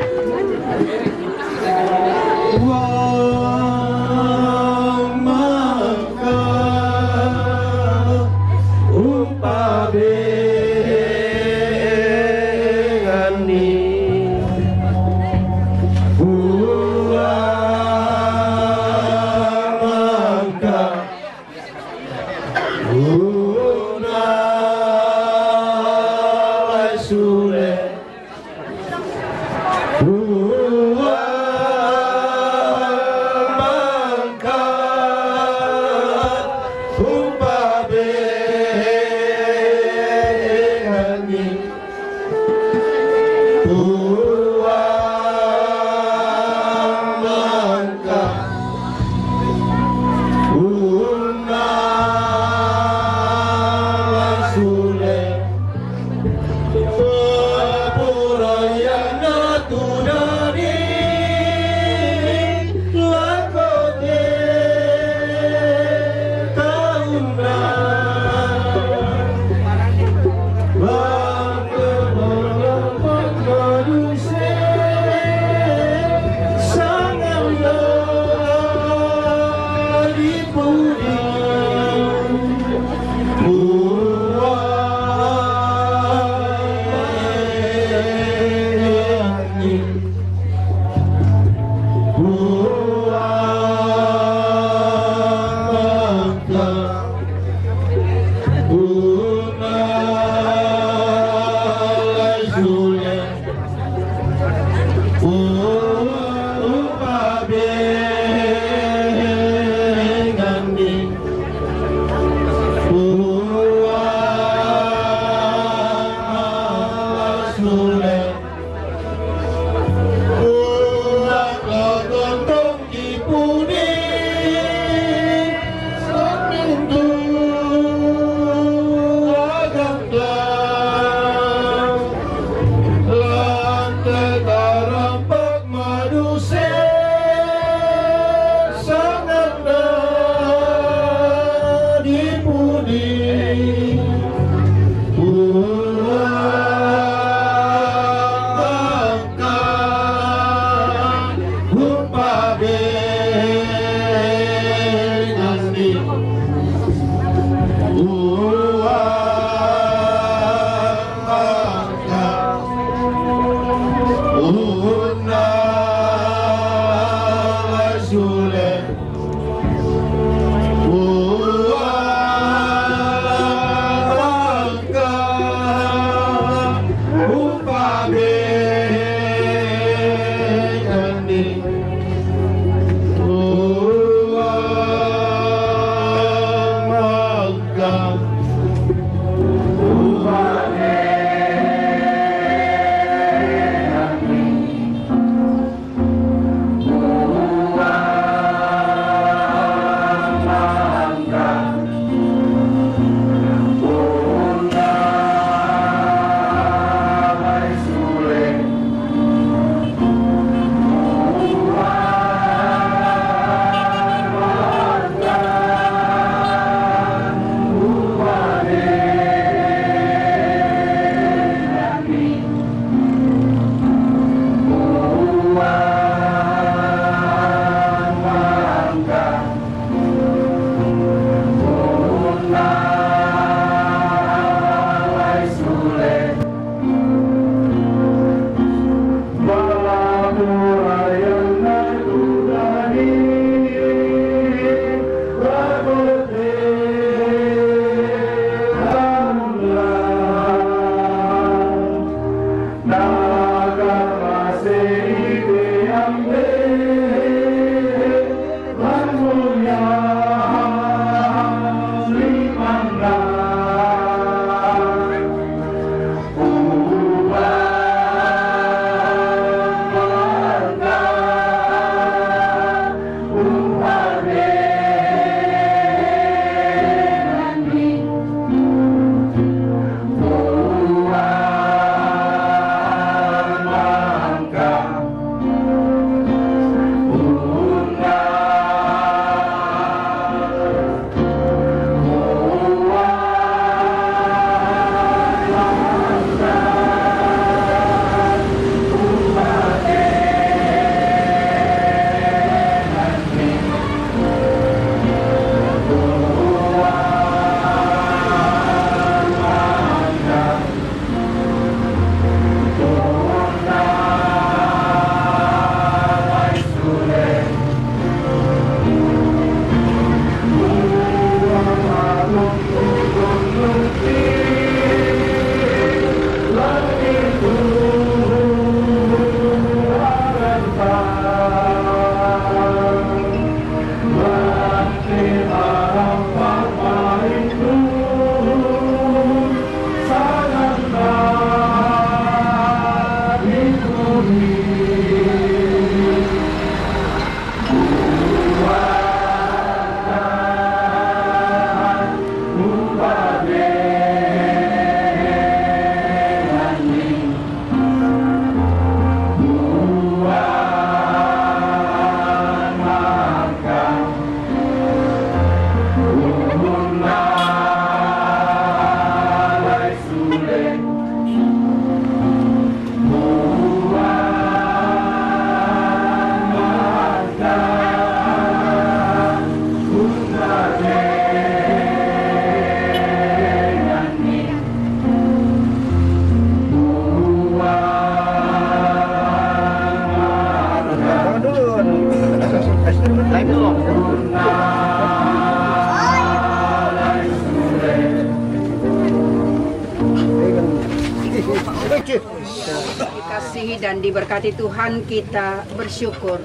Dikasihi dan diberkati Tuhan, kita bersyukur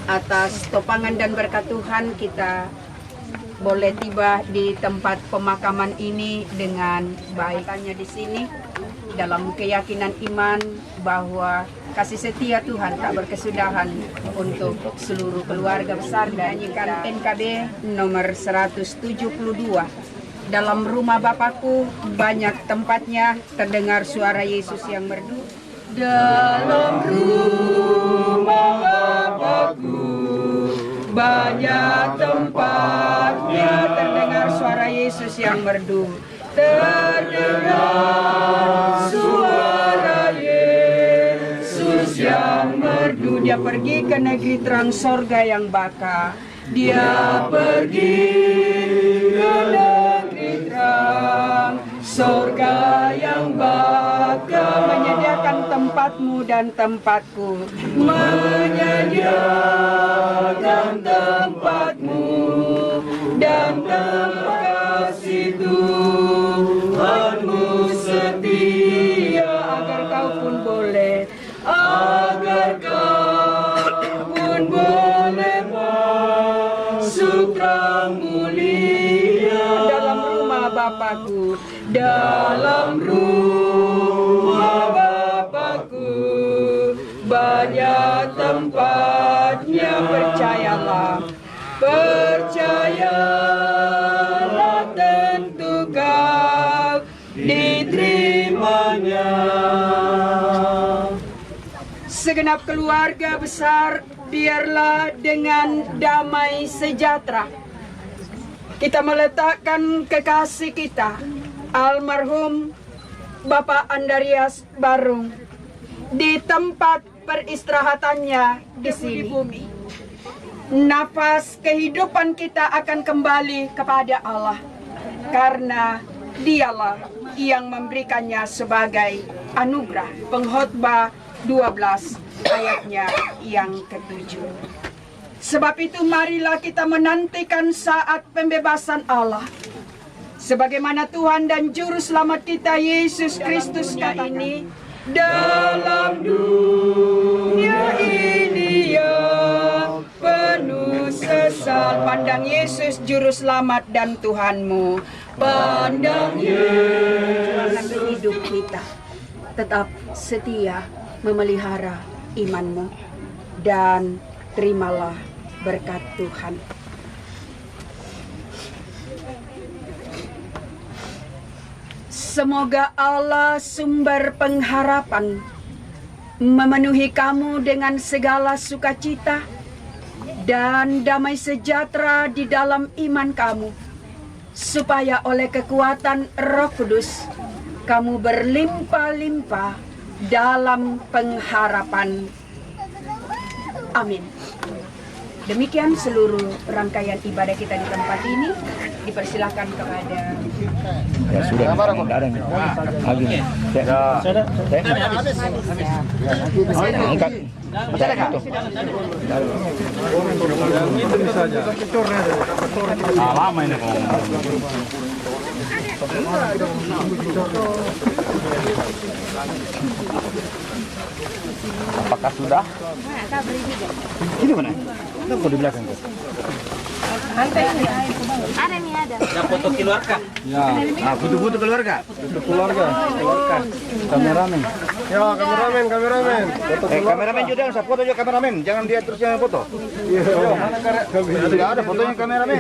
atas topangan dan berkat Tuhan kita boleh tiba di tempat pemakaman ini dengan baik. Tanya di sini dalam keyakinan iman bahwa kasih setia Tuhan tak berkesudahan untuk seluruh keluarga besar dan NKB nomor 172. Dalam rumah Bapakku banyak tempatnya, terdengar suara Yesus yang merdu. Dalam rumah Bapakku banyak tempatnya, terdengar suara Yesus yang merdu. Terdengar suara Yesus yang merdu. Dia pergi ke negeri terang sorga yang baka. Dia pergi ke negeri terang sorga yang baka, menyediakan tempatmu dan tempatku, menyediakan tempatmu dan tempat kasih Tuhanmu setia, agar kau pun boleh, agar kau pun boleh masuk terang mulia dalam rumah Bapakku, dalam rumah Bapakku banyak tempatnya. Percayalah, percayalah, tentu kau diterimanya. Segenap keluarga besar, biarlah dengan damai sejahtera kita meletakkan kekasih kita, almarhum Bapak Andarias Barung, di tempat peristirahatannya di sini. Nafas kehidupan kita akan kembali kepada Allah, karena Dialah yang memberikannya sebagai anugerah. Pengkhotbah 12 ayatnya yang ke-7. Sebab itu marilah kita menantikan saat pembebasan Allah, sebagaimana Tuhan dan Juru Selamat kita Yesus Kristus kata ini, dalam dunia ini yang penuh sesal, pandang Yesus Juru Selamat dan Tuhanmu, pandang Yesus hidup kita, tetap setia memelihara imanmu, dan terimalah berkat Tuhan. Semoga Allah sumber pengharapan memenuhi kamu dengan segala sukacita dan damai sejahtera di dalam iman kamu, supaya oleh kekuatan Roh Kudus kamu berlimpah-limpah dalam pengharapan. Amin. Demikian seluruh rangkaian ibadah kita di tempat ini. Dipersilakan kepada Ya sudah, ada lagi. Angkat. Lama ini. Apakah sudah? Ini mana? Kenapa di belakang? Ada nih, ada. Ya, foto keluarga. Ya. Ah, foto-foto keluarga. Foto keluarga. Kameramen. Ya, kameramen. Kameramen juga usah foto juga kameramen. Jangan dia terus yang foto. Iya. Mana tidak ada fotonya kameramen.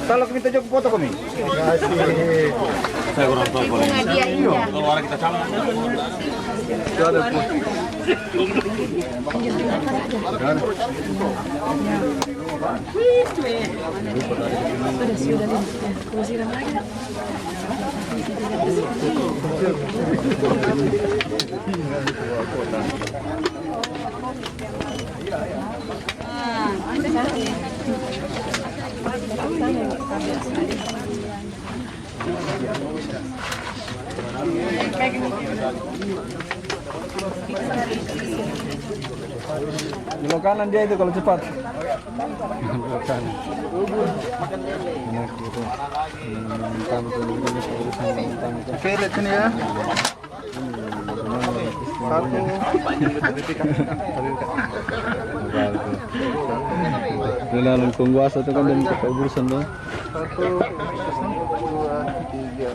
Kalau minta juga foto kami. Kasih. Saya kurang tahu kalau Bunga dia indah. keluar kita sama. Belok kanan dia itu kalau cepat. Oke, lihat sini ya. Dalam penguasa itu kan dan keurusan tuh. 1, 2, 3.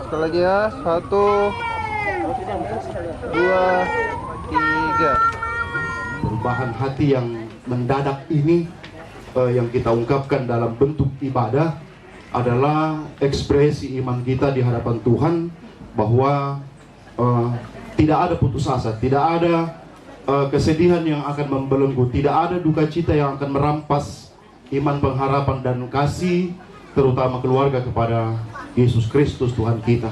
Sekali lagi ya. 1, 2, 3. Perubahan hati yang mendadak ini yang kita ungkapkan dalam bentuk ibadah adalah ekspresi iman kita di hadapan Tuhan bahwa tidak ada putus asa, tidak ada kesedihan yang akan membelenggu, tidak ada duka cita yang akan merampas iman, pengharapan dan kasih terutama keluarga kepada Yesus Kristus Tuhan kita.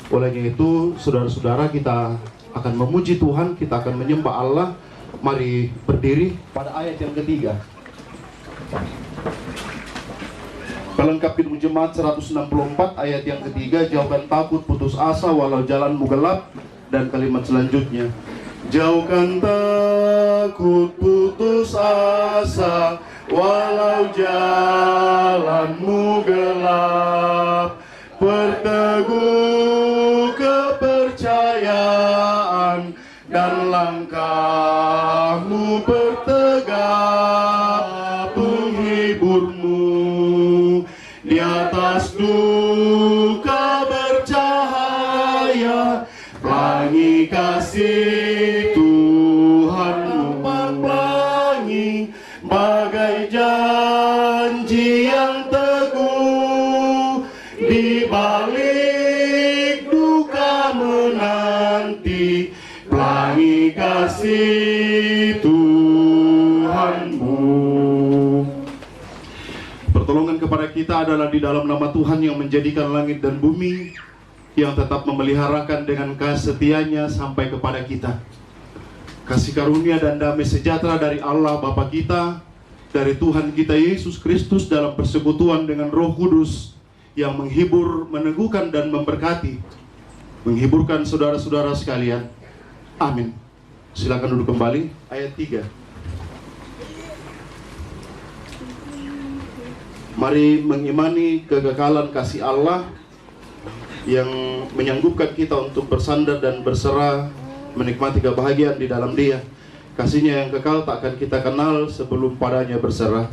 Olehnya itu saudara-saudara, kita akan memuji Tuhan, kita akan menyembah Allah. Mari berdiri pada ayat yang ketiga. Pelengkap Hidung Jemaat 164 ayat yang ketiga, jauhkan takut putus asa walau jalanmu gelap, dan kalimat selanjutnya, jauhkan takut putus asa walau jalanmu gelap, perteguh kepercayaan dan langkahmu bertegak, penghiburmu di atas duka bercahaya, pelangi kasih Tuhanmu, pelangi bagai janji yang teguh, di balik duka menanti, pelangi kasih Tuhanmu. Pertolongan kepada kita adalah di dalam nama Tuhan yang menjadikan langit dan bumi, yang tetap memeliharakan dengan kasih setianya sampai kepada kita. Kasih karunia dan damai sejahtera dari Allah Bapa kita, dari Tuhan kita Yesus Kristus dalam persekutuan dengan Roh Kudus yang menghibur, meneguhkan dan memberkati, menghiburkan saudara-saudara sekalian. Amin. Silakan duduk kembali. Ayat 3. Mari mengimani kekekalan kasih Allah yang menyanggupkan kita untuk bersandar dan berserah, menikmati kebahagiaan di dalam Dia. Kasih-Nya yang kekal tak akan kita kenal sebelum padanya berserah.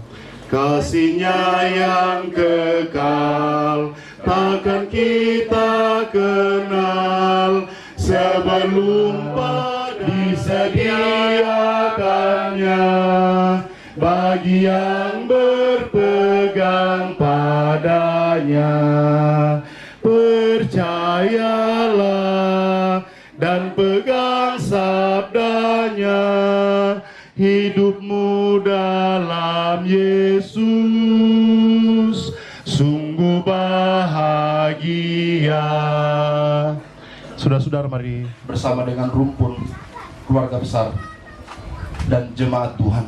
Kasih-Nya yang kekal takkan kita kenal sebelum disediakannya bagi yang berpegang padanya. Percayalah dan pegang sabdanya, hidupmu dalam Yesus sungguh bahagia. Saudara-saudara, mari bersama dengan rumpun keluarga besar dan jemaat Tuhan,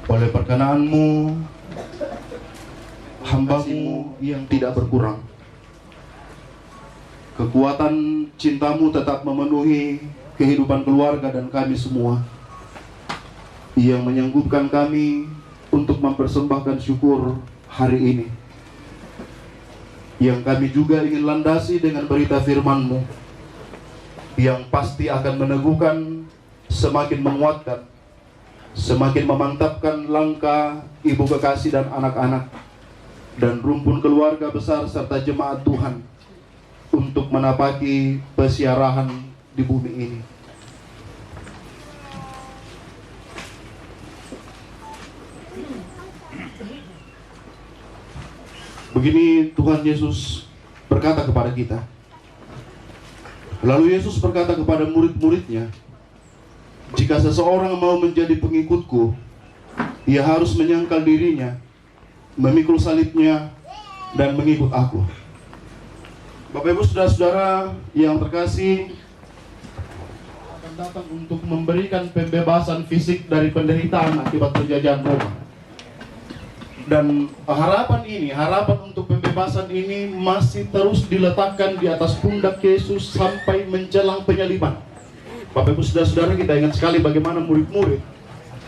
oleh perkenanmu, hamba-Mu yang tidak berkurang, kekuatan cinta-Mu tetap memenuhi kehidupan keluarga dan kami semua, yang menyanggupkan kami untuk mempersembahkan syukur hari ini, yang kami juga ingin landasi dengan berita firman-Mu yang pasti akan meneguhkan, semakin menguatkan, semakin memantapkan langkah ibu kekasih dan anak-anak dan rumpun keluarga besar serta jemaat Tuhan untuk menapaki pesiarahan di bumi ini. Begini Tuhan Yesus berkata kepada kita. Lalu Yesus berkata kepada murid-muridnya, jika seseorang mau menjadi pengikutku, ia harus menyangkal dirinya, memikul salibnya, dan mengikut aku. Bapak Ibu saudara-saudara yang terkasih, akan datang untuk memberikan pembebasan fisik dari penderitaan akibat penjajahan Roma. Dan harapan untuk pembebasan ini masih terus diletakkan di atas pundak Yesus sampai menjelang penyaliban. Bapak Ibu saudara-saudara, kita ingat sekali bagaimana murid-murid,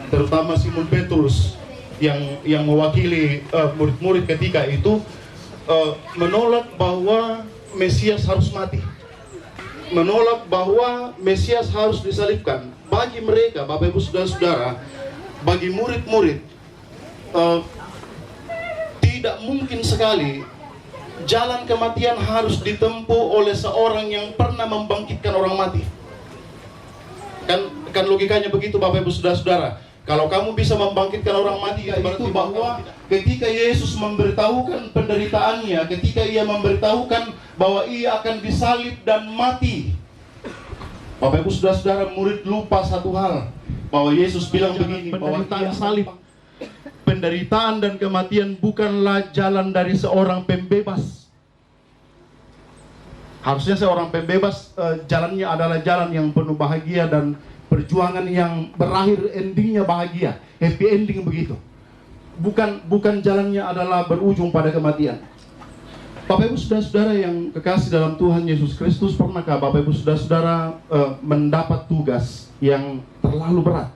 terutama Simon Petrus yang mewakili murid-murid ketika itu menolak bahwa Mesias harus mati. menolak bahwa Mesias harus disalibkan. Bagi mereka, Bapak Ibu Saudara-saudara, bagi murid-murid, tidak mungkin sekali jalan kematian harus ditempuh oleh seorang yang pernah membangkitkan orang mati. Kan logikanya begitu, Bapak Ibu Saudara-saudara. Kalau kamu bisa membangkitkan orang mati, itu bahwa ketika Yesus memberitahukan penderitaannya, ketika ia memberitahukan bahwa ia akan disalib dan mati, Bapak Ibu Saudara-saudara, murid lupa satu hal, bahwa Yesus bilang begini, bahwa ia salib, penderitaan dan kematian bukanlah jalan dari seorang pembebas. Harusnya seorang pembebas jalannya adalah jalan yang penuh bahagia dan perjuangan yang berakhir endingnya bahagia, happy ending begitu. Bukan jalannya adalah berujung pada kematian. Bapak Ibu Saudara-saudara yang kekasih dalam Tuhan Yesus Kristus, pernahkah Bapak Ibu Saudara-saudara mendapat tugas yang terlalu berat?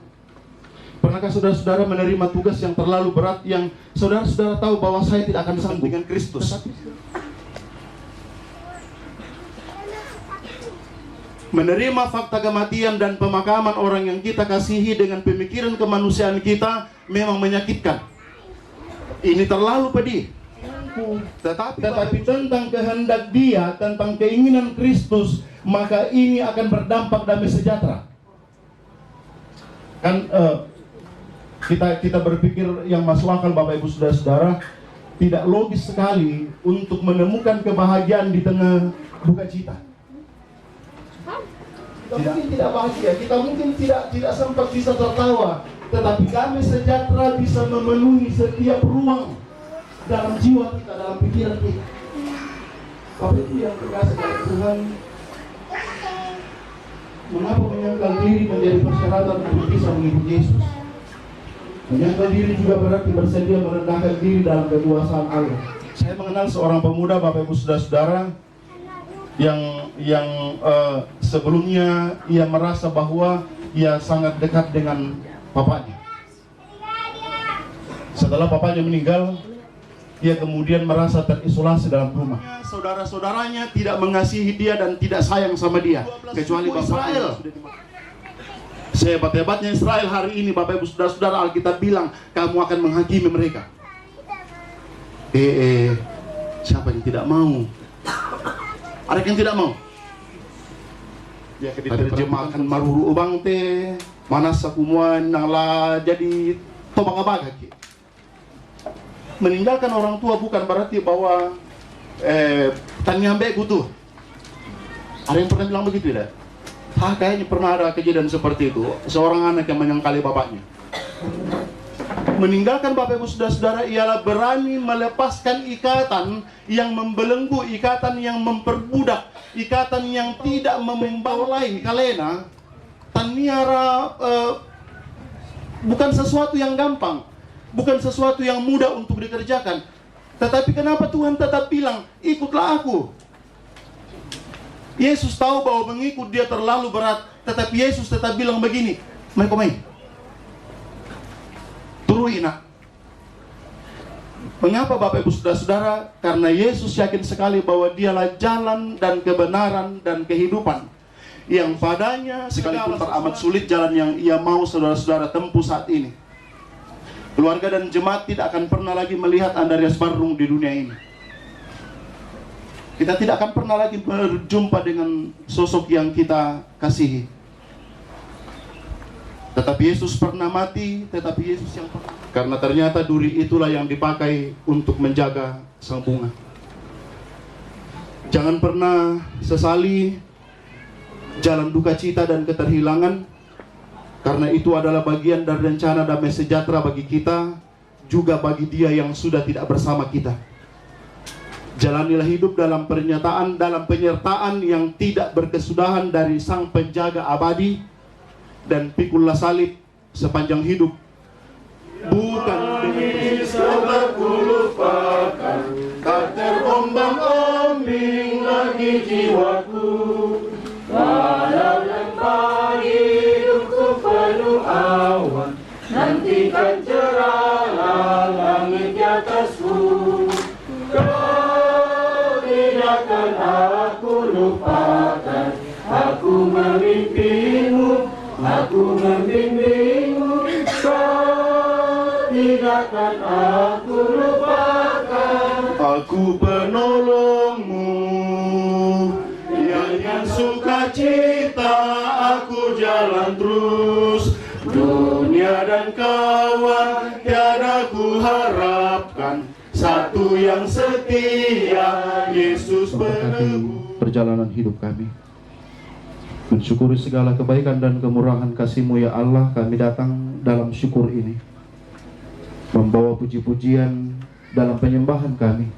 Pernahkah saudara-saudara menerima tugas yang terlalu berat, yang saudara-saudara tahu bahwa saya tidak akan sanggup dengan Kristus? Menerima fakta kematian dan pemakaman orang yang kita kasihi dengan pemikiran kemanusiaan kita memang menyakitkan. Ini terlalu pedih. Tetapi tentang kehendak Dia, tentang keinginan Kristus, maka ini akan berdampak damai sejahtera. Kan kita berpikir yang masuk akal, Bapak Ibu Saudara-saudara, tidak logis sekali untuk menemukan kebahagiaan di tengah duka cita. Kita mungkin tidak bahagia, kita mungkin tidak sempat bisa tertawa, tetapi damai sejahtera bisa memenuhi setiap ruang dalam jiwa kita, dalam pikiran kita. Bapak itu yang terkasih dari Tuhan, mengapa menyangkal diri menjadi persyaratan untuk bisa mengikuti Yesus? Menyangkal diri juga berarti bersedia merendahkan diri dalam kekuasaan Allah. Saya mengenal seorang pemuda, Bapak Ibu Saudara-saudara, yang sebelumnya ia merasa bahwa ia sangat dekat dengan bapaknya. Setelah bapaknya meninggal, ia kemudian merasa terisolasi dalam rumah. Saudara-saudaranya tidak mengasihi dia dan tidak sayang sama dia, kecuali bapaknya. Sehebat-hebatnya Israel hari ini, Bapak Ibu Saudara-saudara, Alkitab bilang kamu akan menghakimi mereka. Siapa yang tidak mau? Ada yang tidak mau? Ya, diterjemahkan maruru ubang teh, mana sakumuan nangla jadi tobang-abagak. Meninggalkan orang tua bukan berarti bahwa tanyambe gutu. Ada yang pernah bilang begitu tidak? Kayaknya pernah ada kejadian seperti itu. Seorang anak yang menyangkali bapaknya. Meninggalkan Bapak Ibu Saudara-saudara ialah berani melepaskan ikatan yang membelenggu, ikatan yang memperbudak, ikatan yang tidak membawa lain. Kalena taniara bukan sesuatu yang gampang, bukan sesuatu yang mudah untuk dikerjakan. Tetapi kenapa Tuhan tetap bilang, ikutlah aku? Yesus tahu bahwa mengikut dia terlalu berat, tetapi Yesus tetap bilang begini, "Mai turui nak." Mengapa Bapak Ibu Saudara-saudara? Karena Yesus yakin sekali bahwa dialah jalan dan kebenaran dan kehidupan, yang padanya sekalipun teramat sulit jalan yang ia mau saudara-saudara tempuh saat ini, keluarga dan jemaat tidak akan pernah lagi melihat Andreas Barung di dunia ini. Kita tidak akan pernah lagi berjumpa dengan sosok yang kita kasihi. Tetapi Yesus pernah mati, tetapi Yesus yang pernah. Karena ternyata duri itulah yang dipakai untuk menjaga sang bunga. Jangan pernah sesali jalan duka cita dan keterhilangan, karena itu adalah bagian dari rencana damai sejahtera bagi kita, juga bagi dia yang sudah tidak bersama kita. Jalanilah hidup dalam pernyataan, dalam penyertaan yang tidak berkesudahan dari sang penjaga abadi, dan pikullah salib sepanjang hidup. Bukan bisa aku lupakan, tak terombang-ambing lagi jiwaku. Walau lembah hidupku penuh awan, nantikan cerahlah langit di atasku. Kau tidak akan aku lupakan, mimpimu, aku membimbingmu, kau tidak akan aku lupakan. Aku penolongmu, yang sukacita, aku jalan terus. Dunia dan kawan tiada ku harapkan, satu yang setia, Yesus penebus. Perjalanan hidup kami, mensyukuri segala kebaikan dan kemurahan kasih-Mu ya Allah, kami datang dalam syukur ini, membawa puji-pujian dalam penyembahan kami,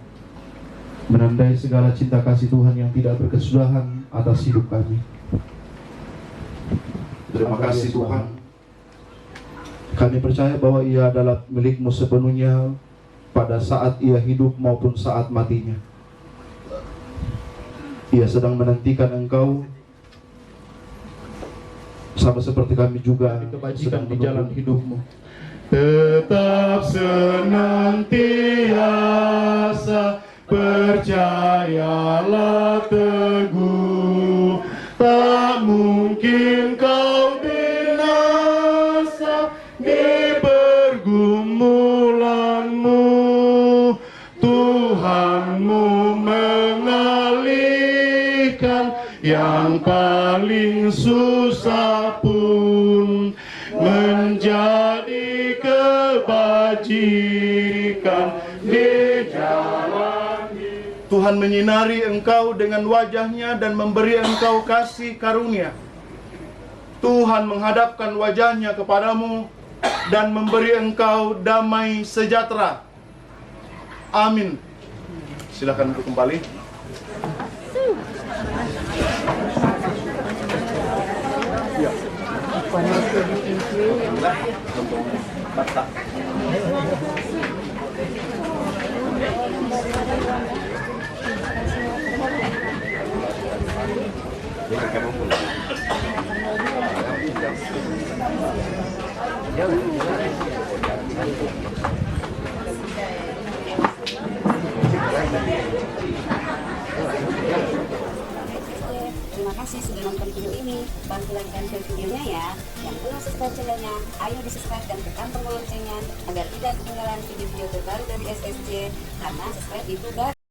menandai segala cinta kasih Tuhan yang tidak berkesudahan atas hidup kami. Terima kasih Tuhan. Kami percaya bahwa Ia adalah milik-Mu sepenuhnya pada saat Ia hidup maupun saat matinya. Ia sedang menantikan Engkau, sama seperti kami juga sedang di jalan hidup-Mu. Tetap senantiasa percayalah teguh, tak mungkin kau binasa di pergumulanmu. Tuhanmu mengalihkan yang paling susah pun menjadi kebajikan di jalan. Tuhan menyinari engkau dengan wajahnya dan memberi engkau kasih karunia. Tuhan menghadapkan wajahnya kepadamu dan memberi engkau damai sejahtera. Amin. Silakan duduk kembali. Ya. Terima kasih sudah nonton video ini. Bantu like dan share videonya ya. Yang belum subscribe channelnya, ayo di subscribe dan tekan tombol loncengnya agar tidak ketinggalan video-video terbaru dari SSJ. Karena subscribe itu gratis.